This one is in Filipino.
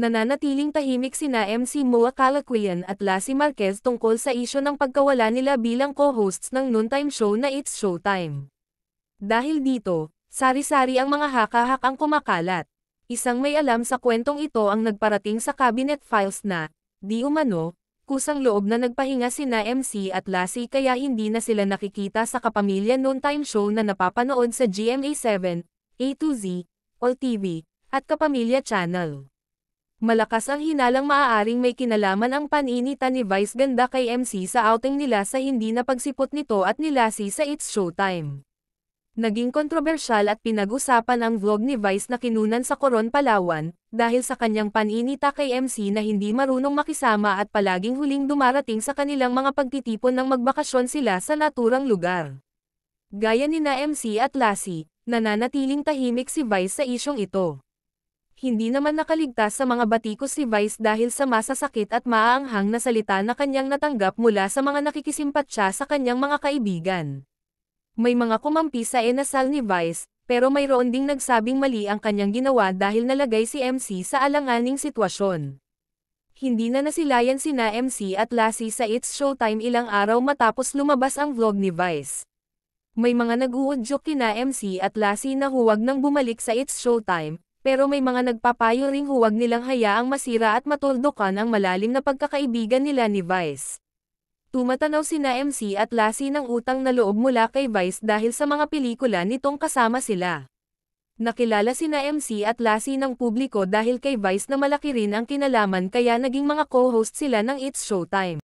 Nananatiling tahimik sina MC Moa Calaquian at Lassie Marquez tungkol sa isyu ng pagkawala nila bilang co-hosts ng noontime show na It's Showtime. Dahil dito, sari-sari ang mga haka-hak ang kumakalat. Isang may alam sa kwentong ito ang nagparating sa cabinet files na, di umano, kusang loob na nagpahinga sina MC at Lassie kaya hindi na sila nakikita sa kapamilya noontime show na napapanood sa GMA7, A2Z, AllTV, at Kapamilya Channel. Malakas ang hinalang maaaring may kinalaman ang paninitan ni Vice Ganda kay MC sa outing nila sa hindi na pagsipot nito at ni Lassie sa It's Showtime. Naging kontrobersyal at pinag-usapan ang vlog ni Vice na kinunan sa Coron, Palawan, dahil sa kanyang paninita kay MC na hindi marunong makisama at palaging huling dumarating sa kanilang mga pagtitipon ng magbakasyon sila sa naturang lugar. Gaya ni na MC at Lassie, nananatiling tahimik si Vice sa isyong ito. Hindi naman nakaligtas sa mga batikos si Vice dahil sa masasakit at maaanghang na salita na kanyang natanggap mula sa mga nakikisimpatya sa kanyang mga kaibigan. May mga kumampi sa inasal ni Vice, pero mayroon ding nagsabing mali ang kanyang ginawa dahil nalagay si MC sa alanganing sitwasyon. Hindi na nasilayan sina MC at Lassie sa It's Showtime ilang araw matapos lumabas ang vlog ni Vice. May mga nag-uudyok kina MC at Lassie na huwag nang bumalik sa It's Showtime, pero may mga nagpapayo ring huwag nilang hayaang masira at matuldukan ang malalim na pagkakaibigan nila ni Vice. Tumatanaw sina MC at Lassie ng utang na loob mula kay Vice dahil sa mga pelikula nitong kasama sila. Nakilala sina MC at Lassie ng publiko dahil kay Vice na malaki rin ang kinalaman kaya naging mga co-host sila ng It's Showtime.